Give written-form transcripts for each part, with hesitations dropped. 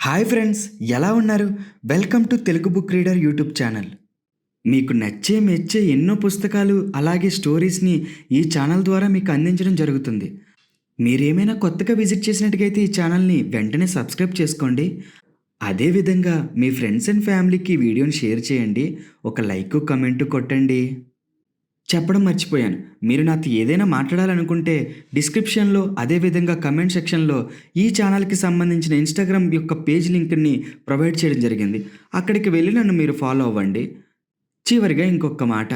Hi friends, ఎలా ఉన్నారు? Welcome to Telugu book reader YouTube channel. మీకు నచ్చే మెచ్చే ఎన్నో పుస్తకాలు అలాగే స్టోరీస్ని ఈ ఛానల్ ద్వారా మీకు అందించడం జరుగుతుంది. మీరేమైనా కొత్తగా విజిట్ చేసినట్టుగైతే ఈ ఛానల్ని వెంటనే సబ్స్క్రైబ్ చేసుకోండి. అదేవిధంగా మీ ఫ్రెండ్స్ అండ్ ఫ్యామిలీకి ఈ వీడియోని షేర్ చేయండి. ఒక లైక్ కమెంట్ కొట్టండి. చెప్పడం మర్చిపోయాను, మీరు నాతో ఏదైనా మాట్లాడాలనుకుంటే డిస్క్రిప్షన్లో అదేవిధంగా కమెంట్ సెక్షన్లో ఈ ఛానల్కి సంబంధించిన ఇన్స్టాగ్రామ్ యొక్క పేజ్ లింక్ని ప్రొవైడ్ చేయడం జరిగింది. అక్కడికి వెళ్ళి నన్ను మీరు ఫాలో అవ్వండి. చివరిగా ఇంకొక మాట,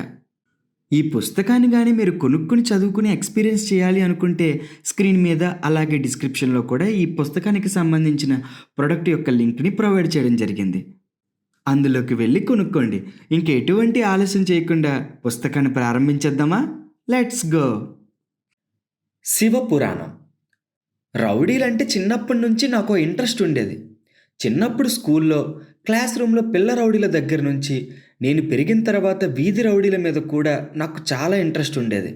ఈ పుస్తకాన్ని కానీ మీరు కొనుక్కుని చదువుకుని ఎక్స్పీరియన్స్ చేయాలి అనుకుంటే స్క్రీన్ మీద అలాగే డిస్క్రిప్షన్లో కూడా ఈ పుస్తకానికి సంబంధించిన ప్రొడక్ట్ యొక్క లింక్ని ప్రొవైడ్ చేయడం జరిగింది. అందులోకి వెళ్ళి కొనుక్కోండి. ఇంకెటువంటి ఆలస్యం చేయకుండా పుస్తకాన్ని ప్రారంభించేద్దామా? Let's go. శివపురాణం. రౌడీలంటే చిన్నప్పటి నుంచి నాకు ఇంట్రెస్ట్ ఉండేది. చిన్నప్పుడు స్కూల్లో క్లాస్ రూమ్లో పిల్ల రౌడీల దగ్గర నుంచి నేను పెరిగిన తర్వాత వీధి రౌడీల మీద కూడా నాకు చాలా ఇంట్రెస్ట్ ఉండేది.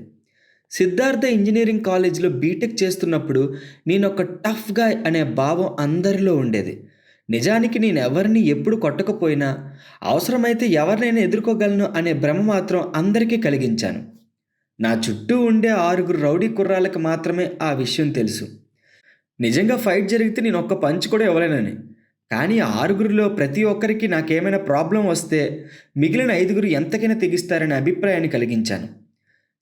సిద్ధార్థ ఇంజనీరింగ్ కాలేజీలో బీటెక్ చేస్తున్నప్పుడు నేను ఒక టఫ్ గాయ్ అనే భావం అందరిలో ఉండేది. నిజానికి నేను ఎవరిని ఎప్పుడు కొట్టకపోయినా అవసరమైతే ఎవరినైనా ఎదుర్కోగలను అనే భ్రమ మాత్రం అందరికీ కలిగించాను. నా చుట్టూ ఉండే 6 రౌడీ కుర్రాళ్ళకి మాత్రమే ఆ విషయం తెలుసు. నిజంగా ఫైట్ జరిగితే నేను ఒక్క పంచ్ కూడా ఇవ్వలేనని. కానీ 6లో ప్రతి ఒక్కరికి నాకేమైనా ప్రాబ్లం వస్తే మిగిలిన 5 ఎంతకైనా తెగిస్తారనే అభిప్రాయాన్ని కలిగించాను.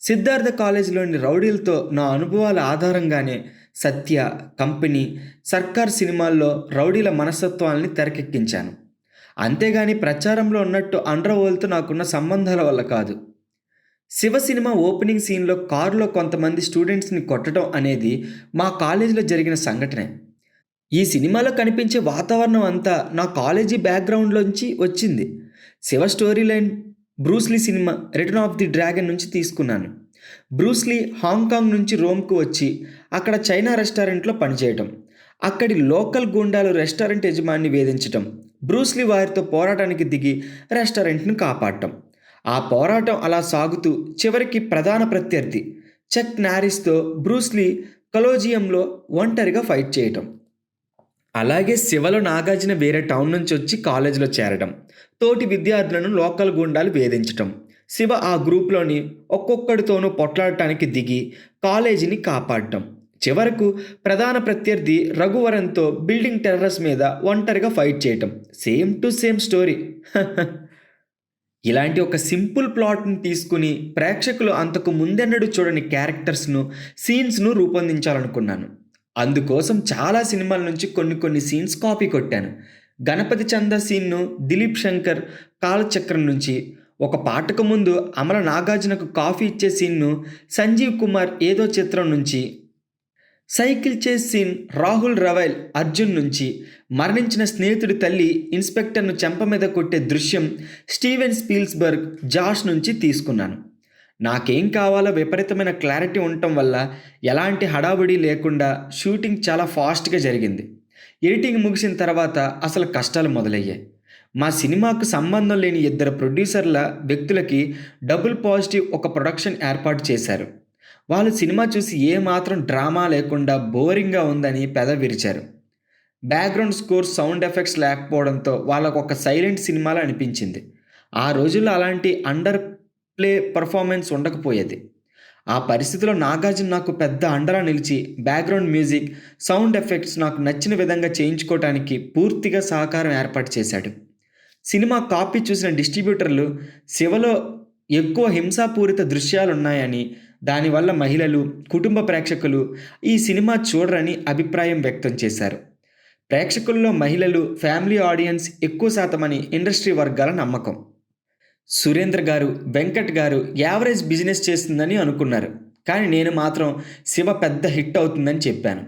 సిద్ధార్థ కాలేజీలోని రౌడీలతో నా అనుభవాల ఆధారంగానే సత్య, కంపెనీ, సర్కార్ సినిమాల్లో రౌడీల మనస్తత్వాల్ని తెరకెక్కించాను. అంతేగాని ప్రచారంలో ఉన్నట్టు అండర్వరల్డ్తో నాకున్న సంబంధాల వల్ల కాదు. శివ సినిమా ఓపెనింగ్ సీన్లో కారులో కొంతమంది స్టూడెంట్స్ని కొట్టడం అనేది మా కాలేజీలో జరిగిన సంఘటనే. ఈ సినిమాలో కనిపించే వాతావరణం అంతా నా కాలేజీ బ్యాక్గ్రౌండ్లోంచి వచ్చింది. Shiva story line Bruce Lee cinema return of the dragon నుంచి తీసుకున్నాను. బ్రూస్లీ హాంకాంగ్ నుంచి రోమ్కు వచ్చి అక్కడ చైనా రెస్టారెంట్లో పనిచేయటం, అక్కడి లోకల్ గూండాలు రెస్టారెంట్ యజమాని వేధించటం, బ్రూస్లీ వారితో పోరాటానికి దిగి రెస్టారెంట్ను కాపాడటం. ఆ పోరాటం అలా సాగుతూ చివరికి ప్రధాన ప్రత్యర్థి చెక్ నారిస్తో బ్రూస్లీ కలోజియంలో ఒంటరిగా ఫైట్ చేయటం. అలాగే శివలో నాగార్జున వేరే టౌన్ నుంచి వచ్చి కాలేజీలో చేరడం, తోటి విద్యార్థులను లోకల్ గుండాలు వేధించటం, శివ ఆ గ్రూప్లోని ఒక్కొక్కడితోనూ పొట్లాడటానికి దిగి కాలేజీని కాపాడటం, చివరకు ప్రధాన ప్రత్యర్థి రఘువరన్తో బిల్డింగ్ టెర్రస్ మీద ఒంటరిగా ఫైట్ చేయటం. Same to same story. ఇలాంటి ఒక సింపుల్ ప్లాట్ని తీసుకుని ప్రేక్షకులు అంతకు ముందెన్నడూ చూడని క్యారెక్టర్స్ను, సీన్స్ను రూపొందించాలనుకున్నాను. అందుకోసం చాలా సినిమాల నుంచి కొన్ని సీన్స్ కాపీ కొట్టాను. గణపతి చంద సీన్ను దిలీప్ శంకర్ కాలచక్రం నుంచి, ఒక పాటకు ముందు అమల నాగార్జునకు కాఫీ ఇచ్చే సీన్ను సంజీవ్ కుమార్ ఏదో చిత్రం నుంచి, సైకిల్ చేస్ సీన్ రాహుల్ రవైల్ అర్జున్ నుంచి, మరణించిన స్నేహితుడి తల్లి ఇన్స్పెక్టర్ను చెంప మీద కొట్టే దృశ్యం స్టీవెన్ స్పీల్స్బర్గ్ జాష్ నుంచి తీసుకున్నాను. నాకేం కావాలో విపరీతమైన క్లారిటీ ఉండటం వల్ల ఎలాంటి హడావుడి లేకుండా షూటింగ్ చాలా ఫాస్ట్గా జరిగింది. ఎడిటింగ్ ముగిసిన తర్వాత అసలు కష్టాలు మొదలయ్యాయి. మా సినిమాకు సంబంధం లేని 2 ప్రొడ్యూసర్ల వ్యక్తులకి డబుల్ పాజిటివ్ ఒక ప్రొడక్షన్ ఏర్పాటు చేశారు. వాళ్ళు సినిమా చూసి ఏమాత్రం డ్రామా లేకుండా బోరింగ్గా ఉందని పెద విరిచారు. బ్యాక్గ్రౌండ్ స్కోర్, సౌండ్ ఎఫెక్ట్స్ లేకపోవడంతో వాళ్ళకు ఒక సైలెంట్ సినిమాలా అనిపించింది. ఆ రోజుల్లో అలాంటి అండర్ ప్లే పర్ఫార్మెన్స్ ఉండకపోయేది. ఆ పరిస్థితిలో నాగార్జున నాకు పెద్ద అండలా నిలిచి బ్యాక్గ్రౌండ్ మ్యూజిక్, సౌండ్ ఎఫెక్ట్స్ నాకు నచ్చిన విధంగా చేయించుకోవటానికి పూర్తిగా సహకారం ఏర్పాటు చేశాడు. సినిమా కాపీ చూసిన డిస్ట్రిబ్యూటర్లు శివలో ఎక్కువ హింసాపూరిత దృశ్యాలున్నాయని, దానివల్ల మహిళలు, కుటుంబ ప్రేక్షకులు ఈ సినిమా చూడరని అభిప్రాయం వ్యక్తం చేశారు. ప్రేక్షకుల్లో మహిళలు, ఫ్యామిలీ ఆడియన్స్ ఎక్కువ శాతమని ఇండస్ట్రీ వర్గాల నమ్మకం. సురేంద్ర గారు, వెంకట్ గారు యావరేజ్ బిజినెస్ చేస్తుందని అనుకున్నారు. కానీ నేను మాత్రం శివ పెద్ద హిట్ అవుతుందని చెప్పాను.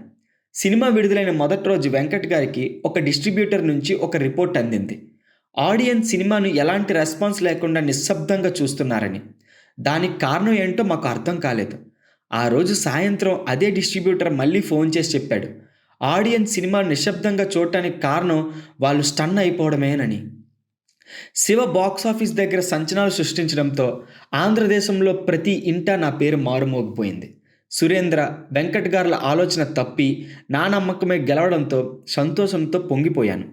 సినిమా విడుదలైన మొదటి రోజు వెంకట్ గారికి ఒక డిస్ట్రిబ్యూటర్ నుంచి ఒక రిపోర్ట్ అందింది. ఆడియన్స్ సినిమాను ఎలాంటి రెస్పాన్స్ లేకుండా నిశ్శబ్దంగా చూస్తున్నారని. దానికి కారణం ఏంటో మాకు అర్థం కాలేదు. ఆ రోజు సాయంత్రం అదే డిస్ట్రిబ్యూటర్ మళ్ళీ ఫోన్ చేసి చెప్పాడు, ఆడియన్స్ సినిమా నిశ్శబ్దంగా చూడటానికి కారణం వాళ్ళు స్టన్ అయిపోవడమేనని. శివ బాక్సాఫీస్ దగ్గర సంచలనాలు సృష్టించడంతో ఆంధ్రదేశంలో ప్రతి ఇంటా నా పేరు మారుమోగిపోయింది. సురేంద్ర, వెంకట్ గార్ల ఆలోచన తప్పి నా నమ్మకమే గెలవడంతో సంతోషంతో పొంగిపోయాను.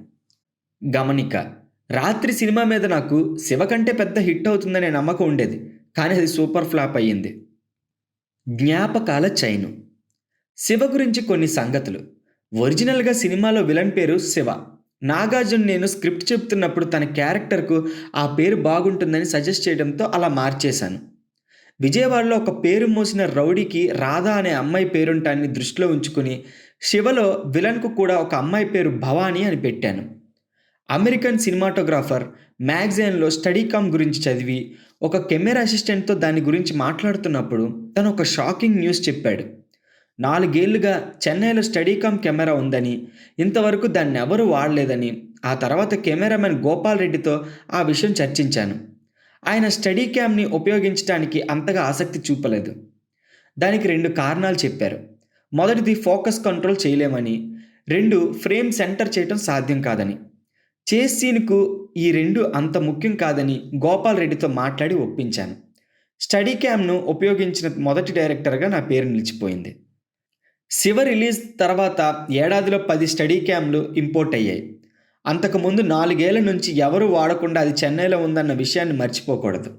గమనిక: రాత్రి సినిమా మీద నాకు శివ కంటే పెద్ద హిట్ అవుతుందనే నమ్మకం ఉండేది, కానీ అది సూపర్ ఫ్లాప్ అయ్యింది. జ్ఞాపకాల చైను. శివ గురించి కొన్ని సంగతులు. ఒరిజినల్గా సినిమాలో విలన్ పేరు శివ. నాగార్జున నేను స్క్రిప్ట్ చెప్తున్నప్పుడు తన క్యారెక్టర్కు ఆ పేరు బాగుంటుందని సజెస్ట్ చేయడంతో అలా మార్చేశాను. విజయవాడలో ఒక పేరు మోసిన రౌడీకి రాధా అనే అమ్మాయి పేరుంటాన్ని దృష్టిలో ఉంచుకుని శివలో విలన్కు కూడా ఒక అమ్మాయి పేరు భవానీ అని పెట్టాను. అమెరికన్ సినిమాటోగ్రాఫర్ మ్యాగజైన్లో స్టడీకామ్ గురించి చదివి ఒక కెమెరా అసిస్టెంట్తో దాని గురించి మాట్లాడుతున్నప్పుడు తను ఒక షాకింగ్ న్యూస్ చెప్పాడు. 4 ఏళ్లుగా చెన్నైలో స్టడీకామ్ కెమెరా ఉందని, ఇంతవరకు దాన్ని ఎవరూ వాడలేదని. ఆ తర్వాత కెమెరామెన్ గోపాల్ రెడ్డితో ఆ విషయం చర్చించాను. ఆయన స్టడీ క్యామ్ని ఉపయోగించడానికి అంతగా ఆసక్తి చూపలేదు. దానికి 2 కారణాలు చెప్పారు. మొదటిది ఫోకస్ కంట్రోల్ చేయలేమని, 2 ఫ్రేమ్ సెంటర్ చేయటం సాధ్యం కాదని. చేస్ సీన్కు ఈ 2 అంత ముఖ్యం కాదని గోపాల్ రెడ్డితో మాట్లాడి ఒప్పించాను. స్టడీ క్యామ్ను ఉపయోగించిన మొదటి డైరెక్టర్గా నా పేరు నిలిచిపోయింది. శివ రిలీజ్ తర్వాత ఏడాదిలో 10 స్టడీ క్యామ్లు ఇంపోర్ట్ అయ్యాయి. అంతకుముందు 4 ఏళ్ల నుంచి ఎవరూ వాడకుండా అది చెన్నైలో ఉందన్న విషయాన్ని మర్చిపోకూడదు.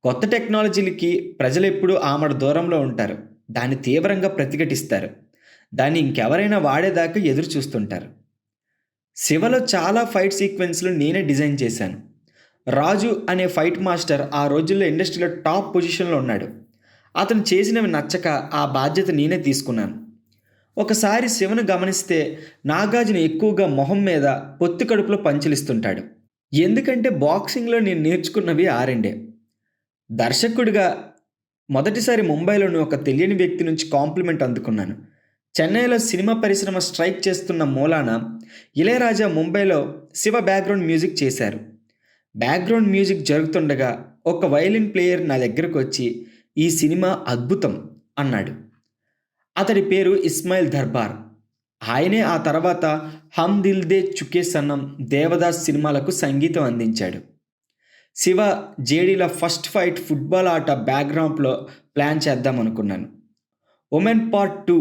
కొత్త టెక్నాలజీలకి ప్రజలెప్పుడూ ఆమడ దూరంలో ఉంటారు. దాన్ని తీవ్రంగా ప్రతిఘటిస్తారు. దాన్ని ఇంకెవరైనా వాడేదాకా ఎదురు చూస్తుంటారు. శివలో చాలా ఫైట్ సీక్వెన్స్లు నేనే డిజైన్ చేశాను. రాజు అనే ఫైట్ మాస్టర్ ఆ రోజుల్లో ఇండస్ట్రీలో టాప్ పొజిషన్లో ఉన్నాడు. అతను చేసినవి నచ్చక ఆ బాధ్యత నేనే తీసుకున్నాను. ఒకసారి శివను గమనిస్తే నాగార్జున ఎక్కువగా మొహం మీద పొత్తి కడుపులో పంచులిస్తుంటాడు. ఎందుకంటే బాక్సింగ్లో నేను నేర్చుకున్నవి ఆ 2. దర్శకుడిగా మొదటిసారి ముంబైలోని ఒక తెలియని వ్యక్తి నుంచి కాంప్లిమెంట్ అందుకున్నాను. చెన్నైలో సినిమా పరిశ్రమ స్ట్రైక్ చేస్తున్న మూలాన ఇళయరాజా ముంబైలో శివ బ్యాక్గ్రౌండ్ మ్యూజిక్ చేశారు. బ్యాక్గ్రౌండ్ మ్యూజిక్ జరుగుతుండగా ఒక వైలిన్ ప్లేయర్ నా దగ్గరకు వచ్చి ఈ సినిమా అద్భుతం అన్నాడు. అతడి పేరు ఇస్మాయిల్ దర్బార్. ఆయనే ఆ తర్వాత హమ్ దిల్ దే చుకే సనం, దేవదాస్ సినిమాలకు సంగీతం అందించాడు. శివ జేడీల ఫస్ట్ ఫైట్ ఫుట్బాల్ ఆట బ్యాక్గ్రౌండ్లో ప్లాన్ చేద్దాం అనుకున్నాను. ఉమెన్ పార్ట్ 2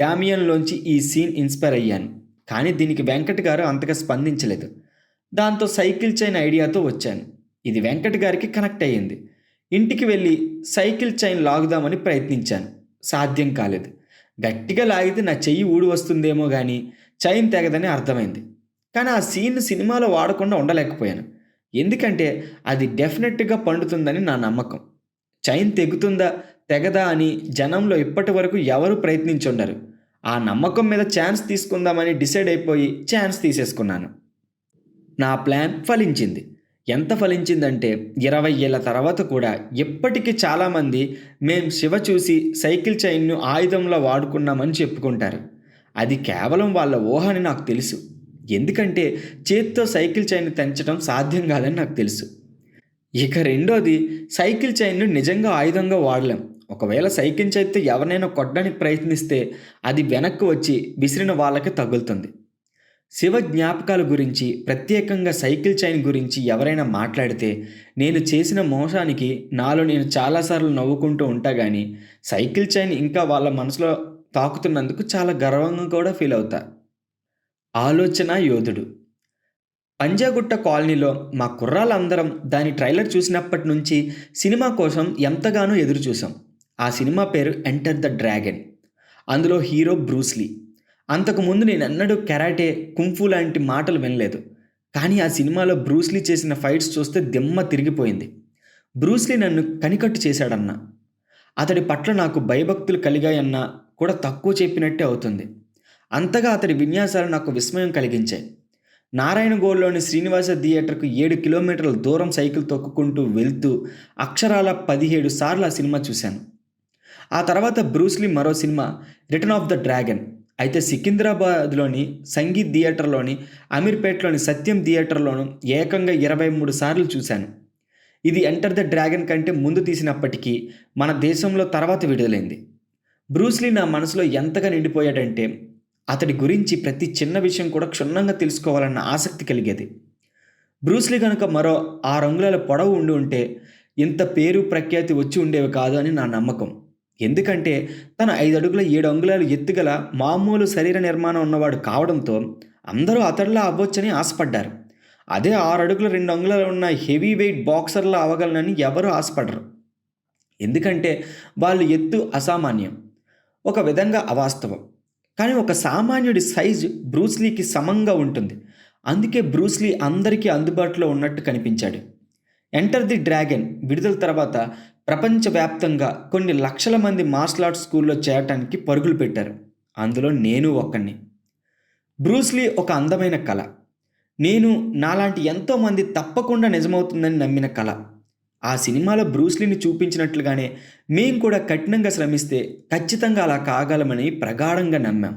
డామియన్లోంచి ఈ సీన్ ఇన్స్పైర్ అయ్యాను. కానీ దీనికి వెంకట్ గారు అంతగా స్పందించలేదు. దాంతో సైకిల్ చైన్ ఐడియాతో వచ్చాను. ఇది వెంకట్ గారికి కనెక్ట్ అయ్యింది. ఇంటికి వెళ్ళి సైకిల్ చైన్ లాగుదామని ప్రయత్నించాను. సాధ్యం కాలేదు. గట్టిగా లాగితే నా చెయ్యి ఊడి వస్తుందేమో కానీ చైన్ తెగదని అర్థమైంది. కానీ ఆ సీన్ సినిమాలో వాడకుండా ఉండలేకపోయాను. ఎందుకంటే అది డెఫినెట్గా పండుతుందని నా నమ్మకం. చైన్ తెగుతుందా తెగదా అని జనంలో ఇప్పటి వరకు ఎవరు ప్రయత్నించుండరు. ఆ నమ్మకం మీద ఛాన్స్ తీసుకుందామని డిసైడ్ అయిపోయి ఛాన్స్ తీసేసుకున్నాను. నా ప్లాన్ ఫలించింది. ఎంత ఫలించిందంటే 20 ఏళ్ల తర్వాత కూడా ఇప్పటికీ చాలామంది మేం శివ చూసి సైకిల్ చైన్ను ఆయుధంలో వాడుకున్నామని చెప్పుకుంటారు. అది కేవలం వాళ్ళ ఊహ అని నాకు తెలుసు. ఎందుకంటే చేత్తో సైకిల్ చైన్ తెంచడం సాధ్యం కాదని నాకు తెలుసు. ఇక రెండోది, సైకిల్ చైన్ను నిజంగా ఆయుధంగా వాడలేం. ఒకవేళ సైకిల్ చైన్తో ఎవరినైనా కొట్టడానికి ప్రయత్నిస్తే అది వెనక్కి వచ్చి విసిరిన వాళ్ళకి తగులుతుంది. శివ జ్ఞాపకాల గురించి, ప్రత్యేకంగా సైకిల్ చైన్ గురించి ఎవరైనా మాట్లాడితే నేను చేసిన మోసానికి నాలో నేను చాలాసార్లు నవ్వుకుంటూ ఉంటా కానీ సైకిల్ చైన్ ఇంకా వాళ్ళ మనసులో తాకుతున్నందుకు చాలా గర్వంగా కూడా ఫీల్ అవుతా. ఆలోచన యోధుడు. పంజాగుట్ట కాలనీలో మా కుర్రాళ్ళందరం దాని ట్రైలర్ చూసినప్పటి నుంచి సినిమా కోసం ఎంతగానో ఎదురు చూసాం. ఆ సినిమా పేరు ఎంటర్ ద డ్రాగన్. అందులో హీరో బ్రూస్లీ. అంతకుముందు నేను ఎన్నడూ కెరాటే, కుంఫు లాంటి మాటలు వినలేదు. కానీ ఆ సినిమాలో బ్రూస్లీ చేసిన ఫైట్స్ చూస్తే దిమ్మ తిరిగిపోయింది. బ్రూస్లీ నన్ను కనికట్టు చేశాడన్నా, అతడి పట్ల నాకు భయభక్తులు కలిగాయన్నా కూడా తక్కువ చెప్పినట్టే అవుతుంది. అంతగా అతడి విన్యాసాలు నాకు విస్మయం కలిగించాయి. నారాయణగోడ్లోని శ్రీనివాస థియేటర్కు 7 కిలోమీటర్ల దూరం సైకిల్ తొక్కుకుంటూ వెళ్తూ అక్షరాల 17 సార్లు ఆ సినిమా చూశాను. ఆ తర్వాత బ్రూస్లీ మరో cinema return of the dragon. అయితే సికింద్రాబాద్లోని సంగీత్ థియేటర్లోని, అమీర్పేట్లోని సత్యం థియేటర్లోను ఏకంగా 23 సార్లు చూశాను. ఇది ఎంటర్ ద డ్రాగన్ కంటే ముందు తీసినప్పటికీ మన దేశంలో తర్వాత విడుదలైంది. బ్రూస్లీ నా మనసులో ఎంతగా నిండిపోయాడంటే అతడి గురించి ప్రతి చిన్న విషయం కూడా క్షుణ్ణంగా తెలుసుకోవాలన్న ఆసక్తి కలిగేది. బ్రూస్లీ కనుక మరో 6 అంగుళాల పొడవు ఉండి ఉంటే ఇంత పేరు ప్రఖ్యాతి వచ్చి ఉండేవి కాదు అని నా నమ్మకం. ఎందుకంటే తను 5 అడుగుల 7 అంగుళాలు ఎత్తుగల మామూలు శరీర నిర్మాణం ఉన్నవాడు కావడంతో అందరూ అతడిలా అవ్వొచ్చని ఆశపడ్డారు. అదే 6 అడుగుల 2 అంగుళాలు ఉన్న హెవీ వెయిట్ బాక్సర్లా అవ్వగలనని ఎవరూ ఆశపడరు. ఎందుకంటే వాళ్ళు ఎత్తు అసామాన్యం, ఒక విధంగా అవాస్తవం. కానీ ఒక సామాన్యుడి సైజు బ్రూస్లీకి సమంగా ఉంటుంది. అందుకే బ్రూస్లీ అందరికీ అందుబాటులో ఉన్నట్టు కనిపించాడు. ఎంటర్ ది డ్రాగన్ విడుదల తర్వాత ప్రపంచవ్యాప్తంగా కొన్ని లక్షల మంది మార్షల్ ఆర్ట్స్ స్కూల్లో చేరటానికి పరుగులు పెట్టారు. అందులో నేను ఒక్కడిని. బ్రూస్లీ ఒక అందమైన కళ. నేను నాలాంటి ఎంతోమంది తప్పకుండా నిజమవుతుందని నమ్మిన కళ. ఆ సినిమాలో బ్రూస్లీని చూపించినట్లుగానే మేం కూడా కఠినంగా శ్రమిస్తే ఖచ్చితంగా అలా కాగలమని ప్రగాఢంగా నమ్మాం.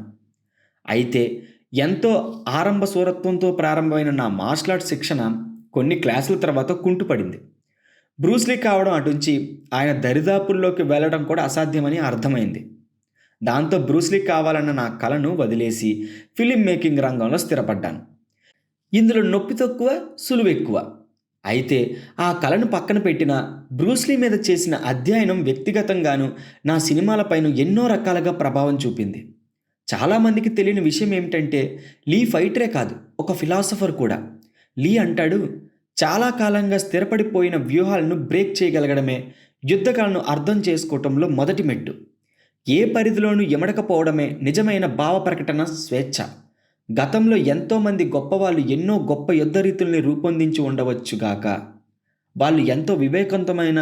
అయితే ఎంతో ఆరంభ సూరత్వంతో ప్రారంభమైన నా మార్షల్ ఆర్ట్స్ శిక్షణ కొన్ని క్లాసుల తర్వాత కుంటుపడింది. బ్రూస్లీ కావడం అటుంచి ఆయన దరిదాపుల్లోకి వెళ్ళడం కూడా అసాధ్యమని అర్థమైంది. దాంతో బ్రూస్లీ కావాలన్న నా కలను వదిలేసి ఫిలిం మేకింగ్ రంగంలో స్థిరపడ్డాను. ఇందులో నొప్పి తక్కువ, సులువు ఎక్కువ. అయితే ఆ కళను పక్కన పెట్టిన బ్రూస్లీ మీద చేసిన అధ్యయనం వ్యక్తిగతంగాను నా సినిమాలపైన ఎన్నో రకాలుగా ప్రభావం చూపింది. చాలామందికి తెలియని విషయం ఏమిటంటే లీ ఫైటరే కాదు, ఒక ఫిలాసఫర్ కూడా. లీ అంటాడు, చాలా కాలంగా స్థిరపడిపోయిన వ్యూహాలను బ్రేక్ చేయగలగడమే యుద్ధకళను అర్థం చేసుకోవటంలో మొదటి మెట్టు. ఏ పరిధిలోనూ ఎమడకపోవడమే నిజమైన భావ ప్రకటన స్వేచ్ఛ. గతంలో ఎంతోమంది గొప్పవాళ్ళు ఎన్నో గొప్ప యుద్ధ రీతుల్ని రూపొందించి ఉండవచ్చుగాక. వాళ్ళు ఎంతో వివేకవంతమైన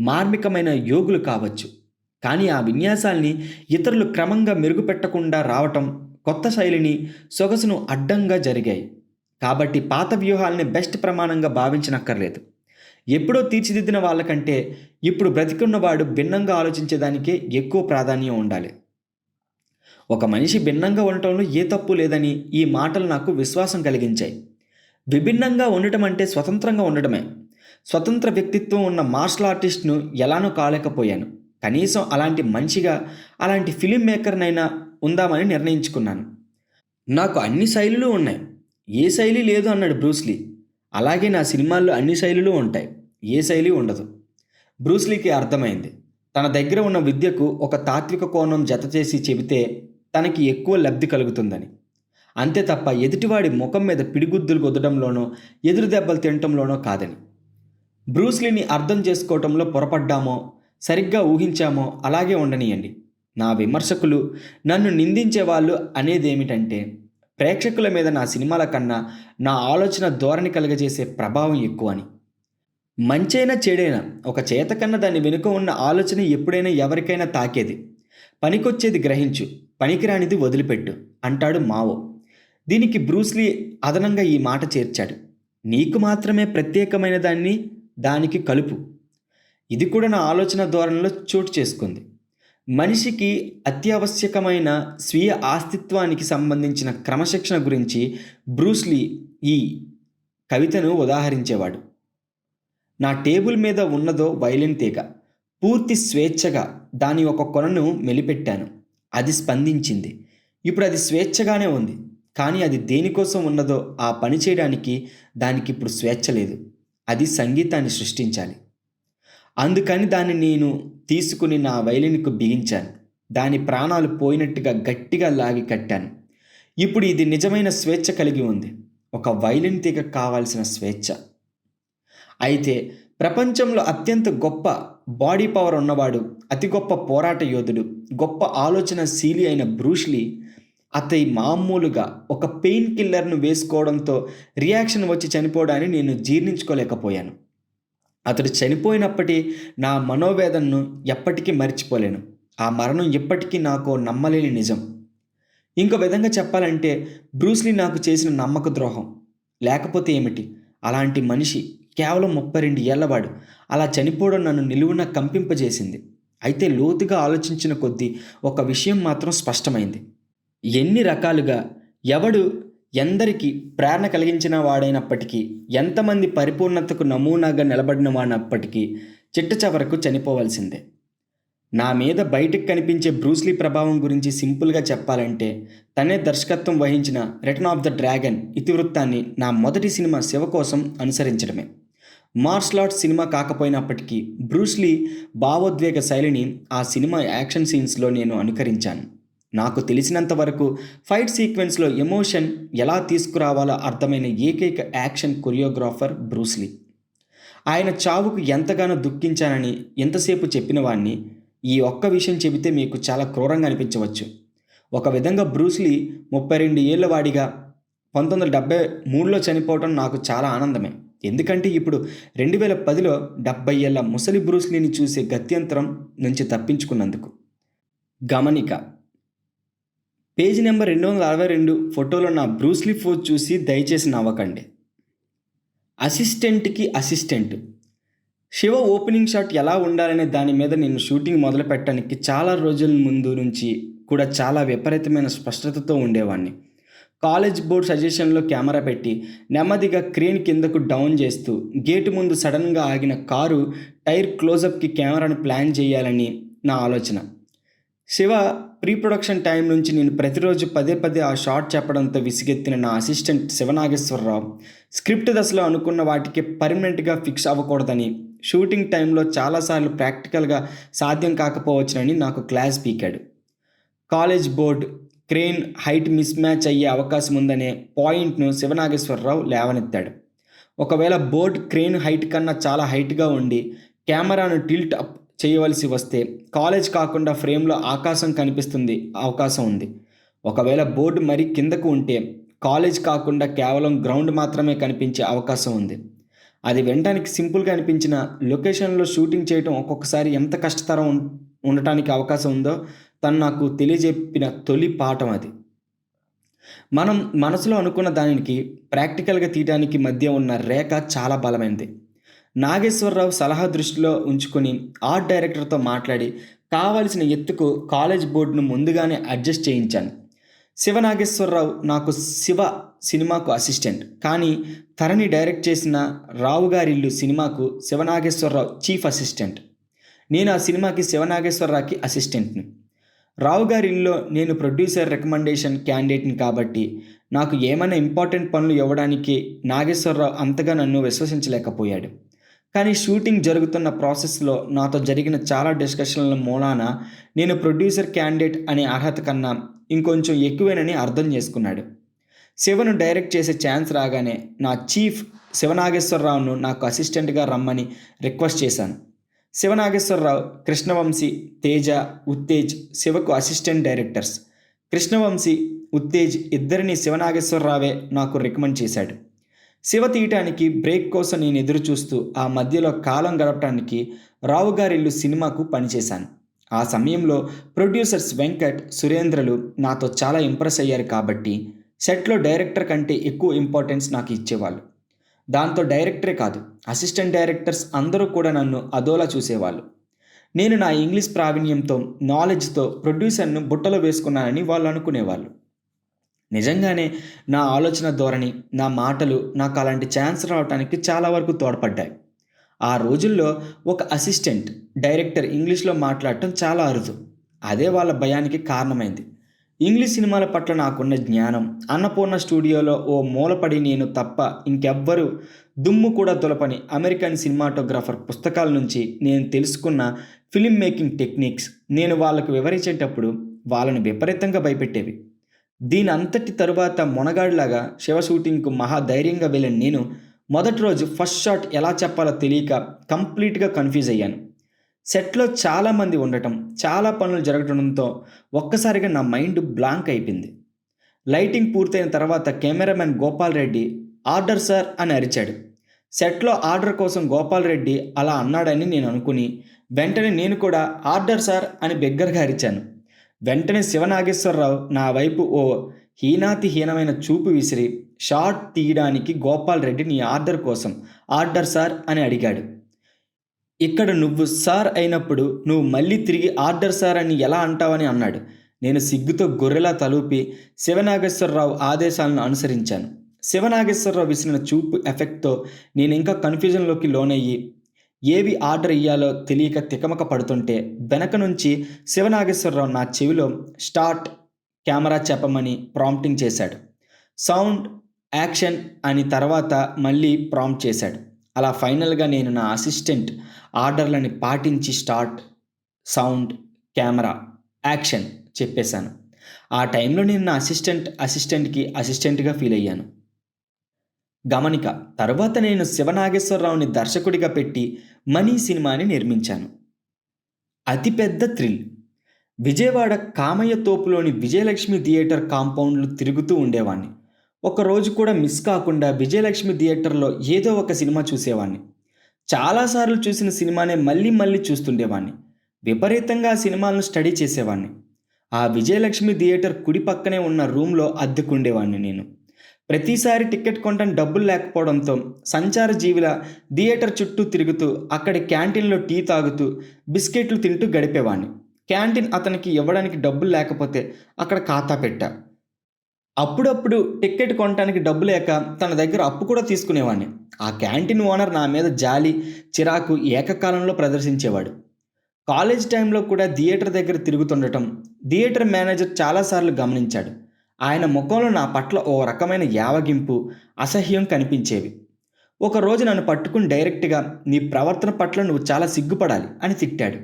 మార్మికమైన యోగులు కావచ్చు. కానీ ఆ విన్యాసాల్ని ఇతరులు క్రమంగా మెరుగుపెట్టకుండా రావటం, కొత్త శైలిని, సొగసును అడ్డంగా జరిగాయి. కాబట్టి పాత వ్యూహాలని బెస్ట్ ప్రమాణంగా భావించనక్కర్లేదు. ఎప్పుడో తీర్చిదిద్దిన వాళ్ళకంటే ఇప్పుడు బ్రతికున్నవాడు భిన్నంగా ఆలోచించేదానికే ఎక్కువ ప్రాధాన్యం ఉండాలి. ఒక మనిషి భిన్నంగా ఉండటంలో ఏ తప్పు లేదని ఈ మాటలు నాకు విశ్వాసం కలిగించాయి. విభిన్నంగా ఉండటం అంటే స్వతంత్రంగా ఉండటమే. స్వతంత్ర వ్యక్తిత్వం ఉన్న మార్షల్ ఆర్టిస్ట్ను ఎలానో కాలేకపోయాను. కనీసం అలాంటి మనిషిగా, అలాంటి ఫిలిం మేకర్నైనా ఉందామని నిర్ణయించుకున్నాను. నాకు అన్ని శైలులు ఉన్నాయి, ఏ శైలి లేదు అన్నాడు బ్రూస్లీ. అలాగే నా సినిమాల్లో అన్ని శైలులు ఉంటాయి, ఏ శైలి ఉండదు. బ్రూస్లీకి అర్థమైంది. తన దగ్గర ఉన్న విద్యకు ఒక తాత్విక కోణం జత చేసి చెబితే తనకి ఎక్కువ లబ్ధి కలుగుతుందని. అంతే తప్ప ఎదుటివాడి ముఖం మీద పిడిగుద్దులు కొద్దడంలోనో ఎదురు దెబ్బలు తినటంలోనో కాదని. బ్రూస్లీని అర్థం చేసుకోవటంలో పొరపడ్డామో, సరిగ్గా ఊహించామో అలాగే ఉండనియండి. నా విమర్శకులు, నన్ను నిందించే వాళ్ళు అనేదేమిటంటే ప్రేక్షకుల మీద నా సినిమాల కన్నా నా ఆలోచన ధోరణి కలుగజేసే ప్రభావం ఎక్కువని. మంచైనా చెడైనా ఒక చేత కన్నా దాని వెనుక ఉన్న ఆలోచన ఎప్పుడైనా ఎవరికైనా తాకేది. పనికొచ్చేది గ్రహించు, పనికిరానిది వదిలిపెట్టు అంటాడు మావో. దీనికి బ్రూస్లీ అదనంగా ఈ మాట చేర్చాడు, నీకు మాత్రమే ప్రత్యేకమైన దాన్ని దానికి కలుపు. ఇది కూడా నా ఆలోచన ధోరణిలో చోటు చేసుకుంది. మనిషికి అత్యావశ్యకమైన స్వీయ అస్తిత్వానికి సంబంధించిన క్రమశిక్షణ గురించి బ్రూస్లీ ఈ కవితను ఉదాహరించేవాడు. నా టేబుల్ మీద ఉన్నదో వైలిన్ తీగ. పూర్తి స్వేచ్ఛగా దాని ఒక కొనను మెలిపెట్టాను. అది స్పందించింది. ఇప్పుడు అది స్వేచ్ఛగానే ఉంది. కానీ అది దేనికోసం ఉన్నదో ఆ పని చేయడానికి దానికి ఇప్పుడు స్వేచ్ఛ లేదు. అది సంగీతాన్ని సృష్టించాలి. అందుకని దాన్ని నేను తీసుకుని నా వైలిన్కు బిగించాను. దాని ప్రాణాలు పోయినట్టుగా గట్టిగా లాగి కట్టాను. ఇప్పుడు ఇది నిజమైన స్వేచ్ఛ కలిగి ఉంది, ఒక వైలిన్ తీగ కావాల్సిన స్వేచ్ఛ. అయితే ప్రపంచంలో అత్యంత గొప్ప బాడీ పవర్ ఉన్నవాడు, అతి గొప్ప పోరాట యోధుడు, గొప్ప ఆలోచనశీలి అయిన బ్రూస్లీ అతని మామూలుగా ఒక పెయిన్ కిల్లర్ను వేసుకోవడంతో రియాక్షన్ వచ్చి చనిపోవడాన్ని నేను జీర్ణించుకోలేకపోయాను. అతడు చనిపోయినప్పటి నా మనోవేదనను ఎప్పటికీ మర్చిపోలేను. ఆ మరణం ఎప్పటికీ నాకు నమ్మలేని నిజం. ఇంకో విధంగా చెప్పాలంటే బ్రూస్లీ నాకు చేసిన నమ్మక ద్రోహం. లేకపోతే ఏమిటి, అలాంటి మనిషి కేవలం 32 ఏళ్లవాడు అలా చనిపోవడం నన్ను నిలువున కంపింపజేసింది. అయితే లోతుగా ఆలోచించిన కొద్దీ ఒక విషయం మాత్రం స్పష్టమైంది. ఎన్ని రకాలుగా ఎవడు ఎందరికి ప్రేరణ కలిగించిన వాడైనప్పటికీ, ఎంతమంది పరిపూర్ణతకు నమూనాగా నిలబడిన వాడినప్పటికీ చిట్ట చివరకు చనిపోవాల్సిందే. నా మీద బయటకు కనిపించే బ్రూస్లీ ప్రభావం గురించి సింపుల్గా చెప్పాలంటే, తనే దర్శకత్వం వహించిన రిటర్న్ ఆఫ్ ద డ్రాగన్ ఇతివృత్తాన్ని నా మొదటి సినిమా శివ కోసం అనుసరించడమే. మార్షల్ ఆర్ట్స్ సినిమా కాకపోయినప్పటికీ బ్రూస్లీ భావోద్వేగ శైలిని ఆ సినిమా యాక్షన్ సీన్స్లో నేను అనుకరించాను. నాకు తెలిసినంత వరకు ఫైట్ సీక్వెన్స్లో ఎమోషన్ ఎలా తీసుకురావాలో అర్థమైన ఏకైక యాక్షన్ కొరియోగ్రాఫర్ బ్రూస్లీ. ఆయన చావుకు ఎంతగానో దుఃఖించానని ఎంతసేపు చెప్పిన వాడిని ఈ ఒక్క విషయం చెబితే మీకు చాలా క్రూరంగా అనిపించవచ్చు. ఒక విధంగా బ్రూస్లీ 32 ఏళ్ల వాడిగా 1973లో చనిపోవటం నాకు చాలా ఆనందమే. ఎందుకంటే ఇప్పుడు 2010లో 70 ఏళ్ల ముసలి బ్రూస్లీని చూసే గత్యంతరం నుంచి తప్పించుకున్నందుకు. గమనిక: పేజీ నెంబర్ 262 ఫోటోలో నా బ్రూస్లీ పోజ్ చూసి దయచేసి నవ్వకండి. అసిస్టెంట్కి అసిస్టెంట్. శివ ఓపెనింగ్ షాట్ ఎలా ఉండాలనే దాని మీద నేను షూటింగ్ మొదలు పెట్టడానికి చాలా రోజుల ముందు నుంచి కూడా చాలా విపరీతమైన స్పష్టతతో ఉండేవాడిని. కాలేజ్ బోర్డ్ సజెషన్లో కెమెరా పెట్టి నెమ్మదిగా క్రేన్ కిందకు డౌన్ చేస్తూ గేటు ముందు సడన్గా ఆగిన కారు టైర్ క్లోజప్కి కెమెరాను ప్లాన్ చేయాలని నా ఆలోచన. శివ ప్రీ ప్రొడక్షన్ టైం నుంచి నేను ప్రతిరోజు పదే పదే ఆ షాట్ చెప్పడంతో విసిగెత్తిన నా అసిస్టెంట్ శివనాగేశ్వరరావు స్క్రిప్ట్ దశలో అనుకున్న వాటికి పర్మనెంట్గా ఫిక్స్ అవ్వకూడదని, షూటింగ్ టైంలో చాలాసార్లు ప్రాక్టికల్గా సాధ్యం కాకపోవచ్చునని నాకు క్లాస్ పీకాడు. College board crane height mismatch అయ్యే అవకాశం ఉందనే పాయింట్ను శివనాగేశ్వరరావు లేవనెత్తాడు. ఒకవేళ బోర్డ్ క్రేన్ హైట్ కన్నా చాలా హైట్గా ఉండి కెమెరాను టిల్ట్ అప్ చేయవలసి వస్తే కాలేజ్ కాకుండా ఫ్రేమ్లో ఆకాశం కనిపిస్తుంది అవకాశం ఉంది. ఒకవేళ బోర్డు మరీ కిందకు ఉంటే కాలేజ్ కాకుండా కేవలం గ్రౌండ్ మాత్రమే కనిపించే అవకాశం ఉంది. అది వినడానికి సింపుల్గా అనిపించిన లొకేషన్లో షూటింగ్ చేయడం ఒక్కొక్కసారి ఎంత కష్టతరం ఉండటానికి అవకాశం ఉందో తను నాకు తెలియజెప్పిన తొలి పాఠం అది. మనం మనసులో అనుకున్న దానికి ప్రాక్టికల్గా తీయడానికి మధ్య ఉన్న రేఖ చాలా బలమైనది. నాగేశ్వరరావు సలహా దృష్టిలో ఉంచుకొని ఆర్ట్ డైరెక్టర్తో మాట్లాడి కావలసిన ఎత్తుకు కాలేజ్ బోర్డును ముందుగానే అడ్జస్ట్ చేయించాను. శివనాగేశ్వరరావు నాకు శివ సినిమాకు అసిస్టెంట్, కానీ తరణి డైరెక్ట్ చేసిన రావుగారిల్లు సినిమాకు శివనాగేశ్వరరావు చీఫ్ అసిస్టెంట్. నేను ఆ సినిమాకి శివనాగేశ్వరరావుకి అసిస్టెంట్ని. రావుగారిల్లో నేను ప్రొడ్యూసర్ రికమెండేషన్ క్యాండిడేట్ని కాబట్టి నాకు ఏమైనా ఇంపార్టెంట్ పనులు ఇవ్వడానికి నాగేశ్వరరావు అంతగా నన్ను విశ్వసించలేకపోయాడు. కానీ షూటింగ్ జరుగుతున్న ప్రాసెస్లో నాతో జరిగిన చాలా డిస్కషన్ల మూలాన నేను ప్రొడ్యూసర్ క్యాండిడేట్ అనే అర్హత కన్నా ఇంకొంచెం ఎక్కువేనని అర్థం చేసుకున్నాడు. శివను డైరెక్ట్ చేసే ఛాన్స్ రాగానే నా చీఫ్ శివనాగేశ్వరరావును నాకు అసిస్టెంట్గా రమ్మని రిక్వెస్ట్ చేశాను. శివనాగేశ్వరరావు, కృష్ణవంశీ, తేజ, ఉత్తేజ్ శివకు అసిస్టెంట్ డైరెక్టర్స్. కృష్ణవంశీ, ఉత్తేజ్ ఇద్దరిని శివనాగేశ్వరరావే నాకు రికమెండ్ చేశాడు. శివ తీయటానికి బ్రేక్ కోసం నేను ఎదురు చూస్తూ ఆ మధ్యలో కాలం గడపడానికి రావుగారిల్లు సినిమాకు పనిచేశాను. ఆ సమయంలో ప్రొడ్యూసర్స్ వెంకట్, సురేంద్రలు నాతో చాలా ఇంప్రెస్ అయ్యారు కాబట్టి సెట్లో డైరెక్టర్ కంటే ఎక్కువ ఇంపార్టెన్స్ నాకు ఇచ్చేవాళ్ళు. దాంతో డైరెక్టరే కాదు, అసిస్టెంట్ డైరెక్టర్స్ అందరూ కూడా నన్ను అదోలా చూసేవాళ్ళు. నేను నా ఇంగ్లీష్ ప్రావీణ్యంతో, నాలెడ్జ్తో ప్రొడ్యూసర్ను బుట్టలో వేసుకున్నానని వాళ్ళు అనుకునేవాళ్ళు. నిజంగానే నా ఆలోచన ధోరణి, నా మాటలు నాకు అలాంటి ఛాన్స్ రావడానికి చాలా వరకు తోడ్పడ్డాయి. ఆ రోజుల్లో ఒక అసిస్టెంట్ డైరెక్టర్ ఇంగ్లీష్లో మాట్లాడటం చాలా అరుదు. అదే వాళ్ళ భయానికి కారణమైంది. ఇంగ్లీష్ సినిమాల పట్ల నాకున్న జ్ఞానం అన్నపూర్ణ స్టూడియోలో ఓ మూలపడి నేను తప్ప ఇంకెవ్వరూ దుమ్ము కూడా దులపని అమెరికన్ సినిమాటోగ్రాఫర్ పుస్తకాల నుంచి నేను తెలుసుకున్న ఫిల్మ్ మేకింగ్ టెక్నిక్స్ నేను వాళ్ళకు వివరించేటప్పుడు వాళ్ళని విపరీతంగా భయపెట్టేవి. దీని అంతటి తరువాత మొనగాడిలాగా శివ షూటింగ్కు మహా ధైర్యంగా వెళ్ళిన నేను మొదటి రోజు ఫస్ట్ షాట్ ఎలా చెప్పాలో తెలియక కంప్లీట్గా కన్ఫ్యూజ్ అయ్యాను. సెట్లో చాలామంది ఉండటం, చాలా పనులు జరగడంతో ఒక్కసారిగా నా మైండ్ బ్లాంక్ అయిపోయింది. లైటింగ్ పూర్తయిన తర్వాత cameraman Gopal Reddy order sir అని అరిచాడు. సెట్లో ఆర్డర్ కోసం గోపాల్ రెడ్డి అలా అన్నాడని నేను అనుకుని వెంటనే నేను కూడా ఆర్డర్ సార్ అని బిగ్గరగా అరిచాను. వెంటనే శివనాగేశ్వరరావు నా వైపు ఓ హీనాతిహీనమైన చూపు విసిరి షాట్ తీయడానికి గోపాల్ రెడ్డి నీ ఆర్డర్ కోసం ఆర్డర్ సార్ అని అడిగాడు. ఇక్కడ నువ్వు సార్ అయినప్పుడు నువ్వు మళ్ళీ తిరిగి ఆర్డర్ సార్ అని ఎలా అంటావని అన్నాడు. నేను సిగ్గుతో గొర్రెలా తలూపి శివనాగేశ్వరరావు ఆదేశాలను అనుసరించాను. శివనాగేశ్వరరావు విసిరిన చూపు ఎఫెక్ట్తో నేను ఇంకా కన్ఫ్యూజన్లోకి లోనయ్యి ఏవి ఆర్డర్ ఇయ్యాలో తెలియక తికమక పడుతుంటే వెనక నుంచి శివనాగేశ్వరరావు నా చెవిలో స్టార్ట్ కెమెరా చెప్పమని ప్రాంప్టింగ్ చేశాడు. సౌండ్ యాక్షన్ అని తర్వాత మళ్ళీ ప్రాంప్ట్ చేశాడు. అలా ఫైనల్గా నేను నా అసిస్టెంట్ ఆర్డర్లని పాటించి స్టార్ట్, సౌండ్, కెమెరా, యాక్షన్ చెప్పేశాను. ఆ టైంలో నేను నా అసిస్టెంట్కి అసిస్టెంట్గా ఫీల్ అయ్యాను. గమనిక, తరువాత నేను శివనాగేశ్వరరావుని దర్శకుడిగా పెట్టి మనీ సినిమాని నిర్మించాను. అతిపెద్ద థ్రిల్. విజయవాడ కామయ్య తోపులోని విజయలక్ష్మి థియేటర్ కాంపౌండ్లు తిరుగుతూ ఉండేవాణ్ణి. ఒకరోజు కూడా మిస్ కాకుండా విజయలక్ష్మి థియేటర్లో ఏదో ఒక సినిమా చూసేవాణ్ణి. చాలాసార్లు చూసిన సినిమానే మళ్ళీ మళ్ళీ చూస్తుండేవాణ్ణి. విపరీతంగా ఆ సినిమాలను స్టడీ చేసేవాణ్ణి. ఆ విజయలక్ష్మి థియేటర్ కుడి పక్కనే ఉన్న రూమ్లో అద్దెకుండేవాణ్ణి నేను. ప్రతిసారి టికెట్ కొనడానికి డబ్బులు లేకపోవడంతో సంచార జీవిలా థియేటర్ చుట్టూ తిరుగుతూ అక్కడి క్యాంటీన్లో టీ తాగుతూ బిస్కెట్లు తింటూ గడిపేవాణ్ణి. క్యాంటీన్ అతనికి ఇవ్వడానికి డబ్బులు లేకపోతే అక్కడ ఖాతా పెట్టా. అప్పుడప్పుడు టికెట్ కొనడానికి డబ్బు లేక తన దగ్గర అప్పు కూడా తీసుకునేవాడిని. ఆ క్యాంటీన్ ఓనర్ నా మీద జాలి, చిరాకు ఏకకాలంలో ప్రదర్శించేవాడు. కాలేజ్ టైంలో కూడా థియేటర్ దగ్గర తిరుగుతుండటం థియేటర్ మేనేజర్ చాలాసార్లు గమనించాడు. ఆయన ముఖంలో నా పట్ల ఓ రకమైన యావగింపు, అసహ్యం కనిపించేవి. ఒకరోజు నన్ను పట్టుకుని డైరెక్ట్గా, నీ ప్రవర్తన పట్ల నువ్వు చాలా సిగ్గుపడాలి అని తిట్టాడు.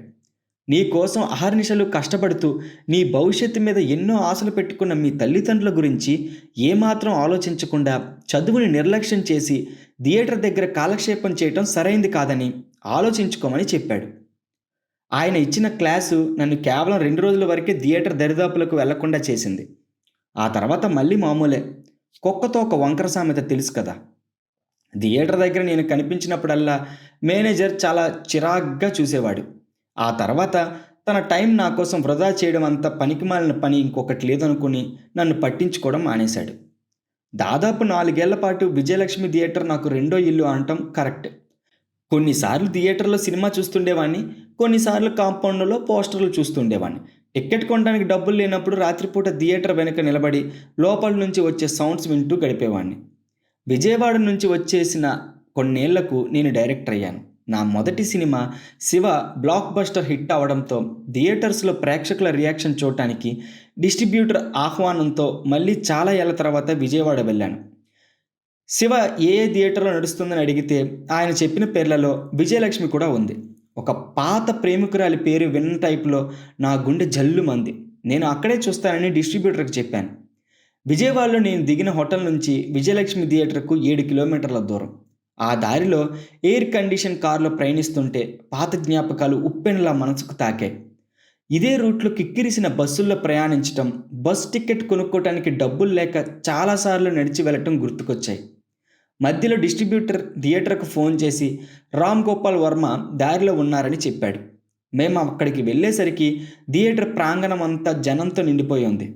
నీ కోసం అహర్నిశలు కష్టపడుతూ నీ భవిష్యత్తు మీద ఎన్నో ఆశలు పెట్టుకున్న మీ తల్లిదండ్రుల గురించి ఏమాత్రం ఆలోచించకుండా చదువుని నిర్లక్ష్యం చేసి థియేటర్ దగ్గర కాలక్షేపం చేయటం సరైంది కాదని ఆలోచించుకోమని చెప్పాడు. ఆయన ఇచ్చిన క్లాసు నన్ను కేవలం 2 రోజుల వరకే థియేటర్ దరిదాపులకు వెళ్లకుండా చేసింది. ఆ తర్వాత మళ్ళీ మామూలే. కుక్కతో ఒక వంకర సామెత తెలుసు కదా. థియేటర్ దగ్గర నేను కనిపించినప్పుడల్లా మేనేజర్ చాలా చిరాగ్గా చూసేవాడు. ఆ తర్వాత తన టైం నా కోసం వృధా చేయడం అంత పనికిమాలిన పని ఇంకొకటి లేదనుకుని నన్ను పట్టించుకోవడం మానేశాడు. దాదాపు 4 ఏళ్ల పాటు విజయలక్ష్మి థియేటర్ నాకు రెండో ఇల్లు అనటం కరెక్ట్. కొన్నిసార్లు థియేటర్లో సినిమా చూస్తుండేవాడిని, కొన్నిసార్లు కాంపౌండ్లో పోస్టర్లు చూస్తుండేవాడిని. టికెట్ కొనడానికి డబ్బులు లేనప్పుడు రాత్రిపూట థియేటర్ వెనుక నిలబడి లోపల నుంచి వచ్చే సౌండ్స్ వింటూ గడిపేవాడిని. విజయవాడ నుంచి వచ్చేసిన కొన్నేళ్లకు నేను డైరెక్టర్ అయ్యాను. నా మొదటి cinema Shiva block buster hit అవడంతో థియేటర్స్లో ప్రేక్షకుల రియాక్షన్ చూడటానికి డిస్ట్రిబ్యూటర్ ఆహ్వానంతో మళ్ళీ చాలా ఏళ్ల తర్వాత విజయవాడ వెళ్ళాను. శివ ఏ థియేటర్లో నడుస్తుందని అడిగితే ఆయన చెప్పిన పేర్లలో విజయలక్ష్మి కూడా ఉంది. ఒక పాత ప్రేమికురాలి పేరు విన్న టైపులో నా గుండె జల్లుమంది. నేను అక్కడే చూస్తానని డిస్ట్రిబ్యూటర్కి చెప్పాను. విజయవాడలో నేను దిగిన హోటల్ నుంచి విజయలక్ష్మి థియేటర్కు 7 కిలోమీటర్ల దూరం. ఆ దారిలో ఎయిర్ కండిషన్ కారులో ప్రయాణిస్తుంటే పాత జ్ఞాపకాలు ఉప్పెనలా మనసుకు తాకాయి. ఇదే రూట్లో కిక్కిరిసిన బస్సుల్లో ప్రయాణించటం, బస్ టికెట్ కొనుక్కోవటానికి డబ్బులు లేక చాలాసార్లు నడిచి వెళ్ళటం గుర్తుకొచ్చాయి. మధ్యలో డిస్ట్రిబ్యూటర్ థియేటర్కు ఫోన్ చేసి రామ్ గోపాల్ వర్మ దారిలో ఉన్నారని చెప్పాడు. మేము అక్కడికి వెళ్ళేసరికి థియేటర్ ప్రాంగణం అంతా జనంతో నిండిపోయి ఉంది.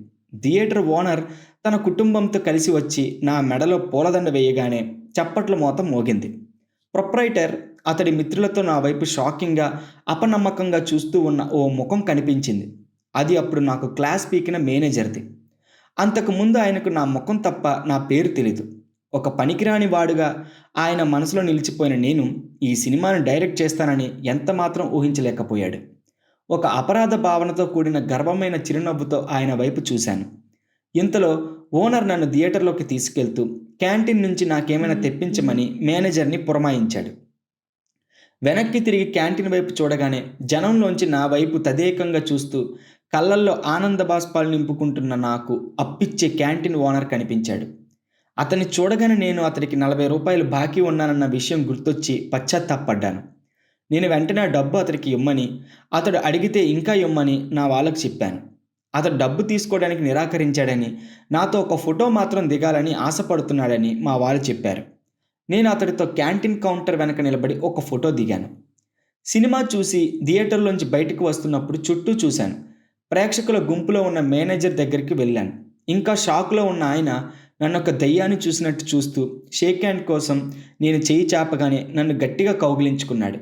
థియేటర్ ఓనర్ తన కుటుంబంతో కలిసి వచ్చి నా మెడలో పూలదండ వేయగానే చప్పట్ల మోత మోగింది. ప్రొప్రైటర్ అతడి మిత్రులతో నా వైపు షాకింగ్గా, అపనమ్మకంగా చూస్తూ ఉన్న ఓ ముఖం కనిపించింది. అది అప్పుడు నాకు క్లాస్ పీకిన మేనేజర్ది. అంతకుముందు ఆయనకు నా ముఖం తప్ప నా పేరు తెలీదు. ఒక పనికిరాని వాడుగా ఆయన మనసులో నిలిచిపోయిన నేను ఈ సినిమాను డైరెక్ట్ చేస్తానని ఎంతమాత్రం ఊహించలేకపోయాడు. ఒక అపరాధ భావనతో కూడిన గర్వమైన చిరునవ్వుతో ఆయన వైపు చూశాను. ఇంతలో ఓనర్ నన్ను థియేటర్లోకి తీసుకెళ్తూ క్యాంటీన్ నుంచి నాకేమైనా తెప్పించమని మేనేజర్ని పురమాయించాడు. వెనక్కి తిరిగి క్యాంటీన్ వైపు చూడగానే జనంలోంచి నా వైపు తదేకంగా చూస్తూ కళ్ళల్లో ఆనంద బాష్పాలు నింపుకుంటున్న నాకు అప్పిచ్చే క్యాంటీన్ ఓనర్ కనిపించాడు. అతన్ని చూడగానే నేను అతడికి 40 రూపాయలు బాకీ ఉన్నానన్న విషయం గుర్తొచ్చి పశ్చాత్తాపడ్డాను. నేను వెంటనే ఆ డబ్బు అతడికి ఇమ్మని, అతడు అడిగితే ఇంకా ఇమ్మని నా వాళ్ళకు చెప్పాను. అతడు డబ్బు తీసుకోవడానికి నిరాకరించాడని, నాతో ఒక ఫోటో మాత్రం దిగాలని ఆశపడుతున్నాడని మా వాళ్ళు చెప్పారు. నేను అతడితో క్యాంటీన్ కౌంటర్ వెనక నిలబడి ఒక ఫోటో దిగాను. సినిమా చూసి థియేటర్లోంచి బయటకు వస్తున్నప్పుడు చుట్టూ చూశాను. ప్రేక్షకుల గుంపులో ఉన్న మేనేజర్ దగ్గరికి వెళ్ళాను. ఇంకా షాక్లో ఉన్న ఆయన నన్ను ఒక దయ్యాన్ని చూసినట్టు చూస్తూ షేక్ హ్యాండ్ కోసం నేను చేయి చాపగానే నన్ను గట్టిగా కౌగిలించుకున్నాడు.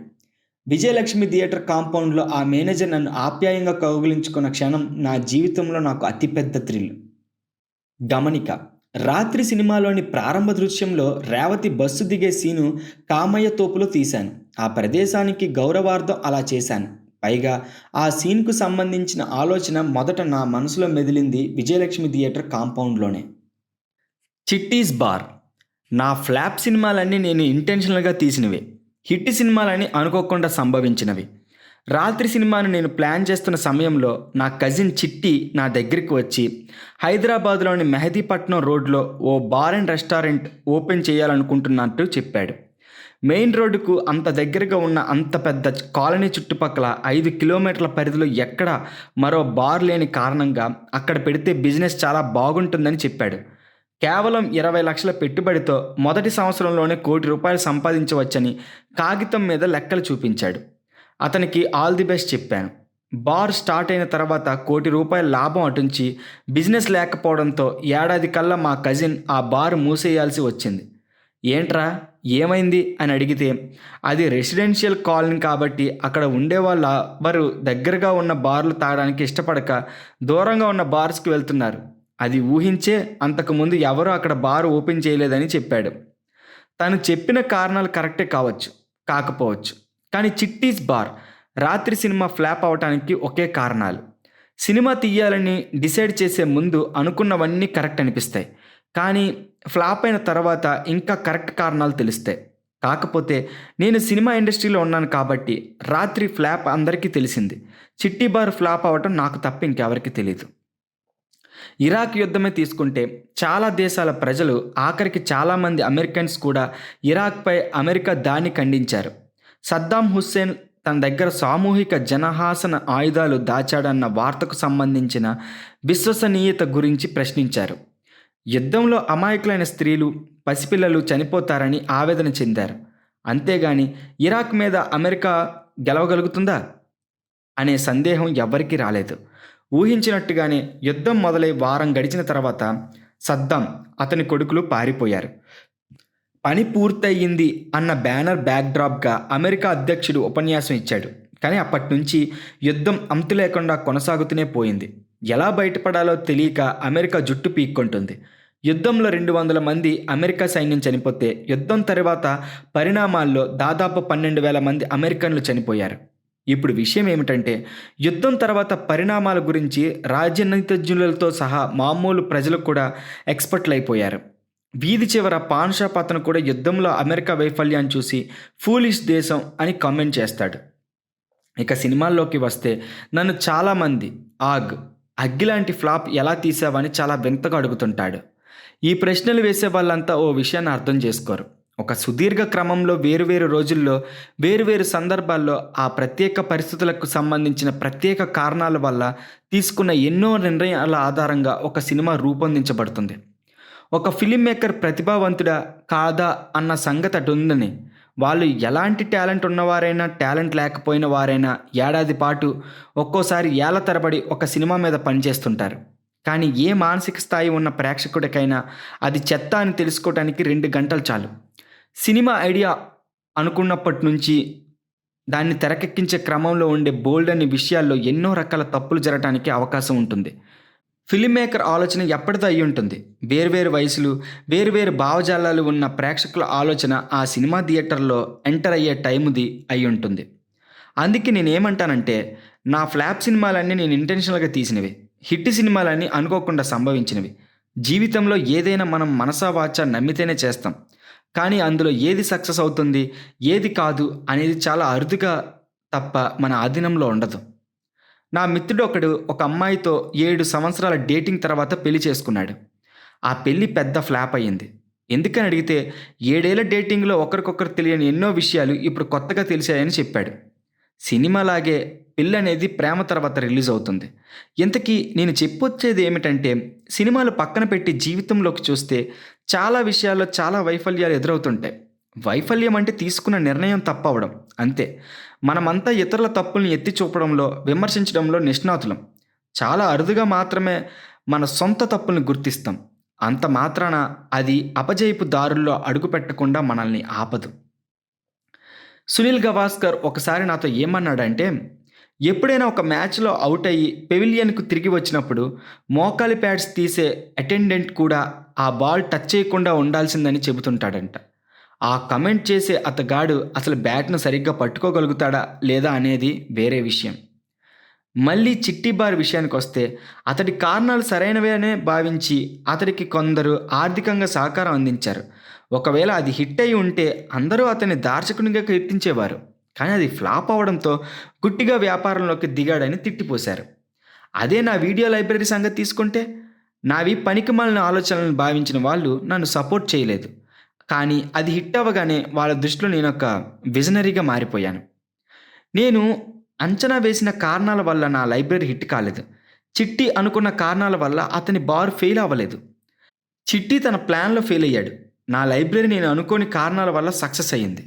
విజయలక్ష్మి థియేటర్ కాంపౌండ్లో ఆ మేనేజర్ నన్ను ఆప్యాయంగా కౌగిలించుకున్న క్షణం నా జీవితంలో నాకు అతిపెద్ద థ్రిల్. గమనిక, రాత్రి సినిమాలోని ప్రారంభ దృశ్యంలో రేవతి బస్సు దిగే సీను కామయ్య తోపులో తీశాను. ఆ ప్రదేశానికి గౌరవార్థం అలా చేశాను. పైగా ఆ సీన్కు సంబంధించిన ఆలోచన మొదట నా మనసులో మెదిలింది విజయలక్ష్మి థియేటర్ కాంపౌండ్లోనే. చిట్టీస్ బార్. నా ఫ్లాప్ సినిమాలన్నీ నేను ఇంటెన్షనల్గా తీసినవి, హిట్ సినిమాలని అనుకోకుండా సంభవించినవి. రాత్రి సినిమాను నేను ప్లాన్ చేస్తున్న సమయంలో నా కజిన్ చిట్టి నా దగ్గరికి వచ్చి హైదరాబాద్లోని మెహదీపట్నం రోడ్లో ఓ బార్ అండ్ రెస్టారెంట్ ఓపెన్ చేయాలనుకుంటున్నట్టు చెప్పాడు. మెయిన్ రోడ్డుకు అంత దగ్గరగా ఉన్న అంత పెద్ద కాలనీ చుట్టుపక్కల 5 కిలోమీటర్ల పరిధిలో ఎక్కడ మరో బార్ లేని కారణంగా అక్కడ పెడితే బిజినెస్ చాలా బాగుంటుందని చెప్పాడు. కేవలం 20 లక్షల పెట్టుబడితో మొదటి సంవత్సరంలోనే ₹1,00,00,000 సంపాదించవచ్చని కాగితం మీద లెక్కలు చూపించాడు. అతనికి ఆల్ ది బెస్ట్ చెప్పాను. బార్ స్టార్ట్ అయిన తర్వాత ₹1,00,00,000 లాభం అటుంచి బిజినెస్ లేకపోవడంతో ఏడాది కల్లా మా కజిన్ ఆ బార్ మూసేయాల్సి వచ్చింది. ఏంట్రా ఏమైంది అని అడిగితే, అది రెసిడెన్షియల్ కాలనీ కాబట్టి అక్కడ ఉండేవాళ్ళు ఎవరు దగ్గరగా ఉన్న బార్లు తాగడానికి ఇష్టపడక దూరంగా ఉన్న బార్స్కి వెళ్తున్నారు. అది ఊహించే అంతకుముందు ఎవరూ అక్కడ బార్ ఓపెన్ చేయలేదని చెప్పాడు. తను చెప్పిన కారణాలు కరెక్టే కావచ్చు, కాకపోవచ్చు, కానీ చిట్టీస్ బార్ రాత్రి సినిమా ఫ్లాప్ అవటానికి ఒకే కారణాలు. సినిమా తీయాలని డిసైడ్ చేసే ముందు అనుకున్నవన్నీ కరెక్ట్ అనిపిస్తాయి, కానీ ఫ్లాప్ అయిన తర్వాత ఇంకా కరెక్ట్ కారణాలు తెలుస్తాయి. కాకపోతే నేను సినిమా ఇండస్ట్రీలో ఉన్నాను కాబట్టి రాత్రి ఫ్లాప్ అందరికీ తెలిసింది. చిట్టి బార్ ఫ్లాప్ అవ్వటం నాకు తప్ప ఇంకెవరికి తెలియదు. ఇరాక్ యుద్ధమే తీసుకుంటే చాలా దేశాల ప్రజలు, ఆఖరికి చాలామంది అమెరికన్స్ కూడా ఇరాక్పై అమెరికా దాడిని ఖండించారు. సద్దాం హుస్సేన్ తన దగ్గర సామూహిక జనహాసన ఆయుధాలు దాచాడన్న వార్తకు సంబంధించిన విశ్వసనీయత గురించి ప్రశ్నించారు. యుద్ధంలో అమాయకులైన స్త్రీలు, పసిపిల్లలు చనిపోతారని ఆవేదన చెందారు. అంతేగాని ఇరాక్ మీద అమెరికా గెలవగలుగుతుందా అనే సందేహం ఎవ్వరికీ రాలేదు. ఊహించినట్టుగానే యుద్ధం మొదలై వారం గడిచిన తర్వాత సద్దాం, అతని కొడుకులు పారిపోయారు. పని పూర్తయింది అన్న బ్యానర్ బ్యాక్డ్రాప్గా అమెరికా అధ్యక్షుడు ఉపన్యాసం ఇచ్చాడు. కానీ అప్పటి నుంచి యుద్ధం అంతు లేకుండా కొనసాగుతూనే పోయింది. ఎలా బయటపడాలో తెలియక అమెరికా జుట్టు పీక్కుంటుంది. యుద్ధంలో 200 మంది అమెరికా సైన్యం చనిపోతే యుద్ధం తర్వాత పరిణామాల్లో దాదాపు 12,000 మంది అమెరికన్లు చనిపోయారు. ఇప్పుడు విషయం ఏమిటంటే, యుద్ధం తర్వాత పరిణామాల గురించి రాజనీతిజ్ఞులతో సహా మామూలు ప్రజలు కూడా ఎక్స్పర్ట్లు అయిపోయారు. వీధి చివర పాన్ షాప్ అతను కూడా యుద్ధంలో అమెరికా వైఫల్యాన్ని చూసి ఫూలిష్ దేశం అని కామెంట్ చేస్తాడు. ఇక సినిమాల్లోకి వస్తే నన్ను చాలామంది అగ్గిలాంటి ఫ్లాప్ ఎలా తీసావని చాలా వింతగా అడుగుతుంటాడు. ఈ ప్రశ్నలు వేసే వాళ్ళంతా ఓ విషయాన్ని అర్థం చేసుకోరు. ఒక సుదీర్ఘ క్రమంలో వేరువేరు రోజుల్లో వేరువేరు సందర్భాల్లో ఆ ప్రత్యేక పరిస్థితులకు సంబంధించిన ప్రత్యేక కారణాల వల్ల తీసుకున్న ఎన్నో నిర్ణయాల ఆధారంగా ఒక సినిమా రూపొందించబడుతుంది. ఒక ఫిలిం మేకర్ ప్రతిభావంతుడా కాదా అన్న సంగతి అటు ఉందని, వాళ్ళు ఎలాంటి టాలెంట్ ఉన్నవారైనా టాలెంట్ లేకపోయిన వారైనా ఏడాది పాటు, ఒక్కోసారి ఏళ్ల తరబడి ఒక సినిమా మీద పనిచేస్తుంటారు. కానీ ఏ మానసిక స్థాయి ఉన్న ప్రేక్షకుడికైనా అది చెత్త అని తెలుసుకోవడానికి 2 గంటలు చాలు. సినిమా ఐడియా అనుకున్నప్పటి నుంచి దాన్ని తెరకెక్కించే క్రమంలో ఉండే బోల్డ్ అనే విషయాల్లో ఎన్నో రకాల తప్పులు జరగడానికి అవకాశం ఉంటుంది. ఫిలిం మేకర్ ఆలోచన ఎప్పటిదో అయి ఉంటుంది. వేరువేరు వయసులు, వేరువేరు భావజాలాలు ఉన్న ప్రేక్షకుల ఆలోచన ఆ సినిమా థియేటర్లో ఎంటర్ అయ్యే టైముది అయి ఉంటుంది. అందుకే నేనేమంటానంటే, నా ఫ్లాప్ సినిమాలన్నీ నేను ఇంటెన్షనల్గా తీసినవి, హిట్ సినిమాలన్నీ అనుకోకుండా సంభవించినవి. జీవితంలో ఏదైనా మనం మనసా వాచా నమ్మితేనే చేస్తాం, కానీ అందులో ఏది సక్సెస్ అవుతుంది, ఏది కాదు అనేది చాలా అరుదుగా తప్ప మన ఆధీనంలో ఉండదు. నా మిత్రుడు ఒకడు ఒక అమ్మాయితో 7 సంవత్సరాల డేటింగ్ తర్వాత పెళ్లి చేసుకున్నాడు. ఆ పెళ్లి పెద్ద ఫ్లాప్ అయ్యింది. ఎందుకని అడిగితే, 7 ఏళ్ల డేటింగ్లో ఒకరికొకరు తెలియని ఎన్నో విషయాలు ఇప్పుడు కొత్తగా తెలిసాయని చెప్పాడు. సినిమాలాగే పెళ్ళి అనేది ప్రేమ తర్వాత రిలీజ్ అవుతుంది. ఇంతకీ నేను చెప్పొచ్చేది ఏమిటంటే, సినిమాలు పక్కన పెట్టి జీవితంలోకి చూస్తే చాలా విషయాల్లో చాలా వైఫల్యాలు ఎదురవుతుంటాయి. వైఫల్యం అంటే తీసుకున్న నిర్ణయం తప్పవడం అంతే. మనమంతా ఇతరుల తప్పుల్ని ఎత్తి చూపడంలో, విమర్శించడంలో నిష్ణాతులం. చాలా అరుదుగా మాత్రమే మన సొంత తప్పుల్ని గుర్తిస్తాం. అంత మాత్రాన అది అపజయపు దారుల్లో అడుగు పెట్టకుండా మనల్ని ఆపదు. సునీల్ గవాస్కర్ ఒకసారి నాతో ఏమన్నాడంటే, ఎప్పుడైనా ఒక మ్యాచ్లో అవుట్ అయ్యి పెవిలియన్కు తిరిగి వచ్చినప్పుడు మోకాలి ప్యాడ్స్ తీసే అటెండెంట్ కూడా ఆ బాల్ టచ్ చేయకుండా ఉండాల్సిందని చెబుతుంటాడంట. ఆ కమెంట్ చేసే అతగాడు అసలు బ్యాట్ను సరిగ్గా పట్టుకోగలుగుతాడా లేదా అనేది వేరే విషయం. మళ్ళీ చిట్టి బార్ విషయానికి వస్తే, అతడి కారణాలు సరైనవేనే భావించి అతడికి కొందరు ఆర్థికంగా సహకారం అందించారు. ఒకవేళ అది హిట్ అయి ఉంటే అందరూ అతన్ని దార్శకునిగా కీర్తించేవారు. కానీ అది ఫ్లాప్ అవ్వడంతో గుట్టిగా వ్యాపారంలోకి దిగాడని తిట్టిపోశారు. అదే నా వీడియో లైబ్రరీ సంగతి తీసుకుంటే, నావి పనికిమాలిన ఆలోచనలను భావించిన వాళ్ళు నన్ను సపోర్ట్ చేయలేదు. కానీ అది హిట్ అవ్వగానే వాళ్ళ దృష్టిలో నేనొక విజనరీగా మారిపోయాను. నేను అంచనా వేసిన కారణాల వల్ల నా లైబ్రరీ హిట్ కాలేదు. చిట్టి అనుకున్న కారణాల వల్ల అతని బార్ ఫెయిల్ అవ్వలేదు. చిట్టి తన ప్లాన్‌లో ఫెయిల్ అయ్యాడు. నా లైబ్రరీ నేను అనుకోని కారణాల వల్ల సక్సెస్ అయ్యింది.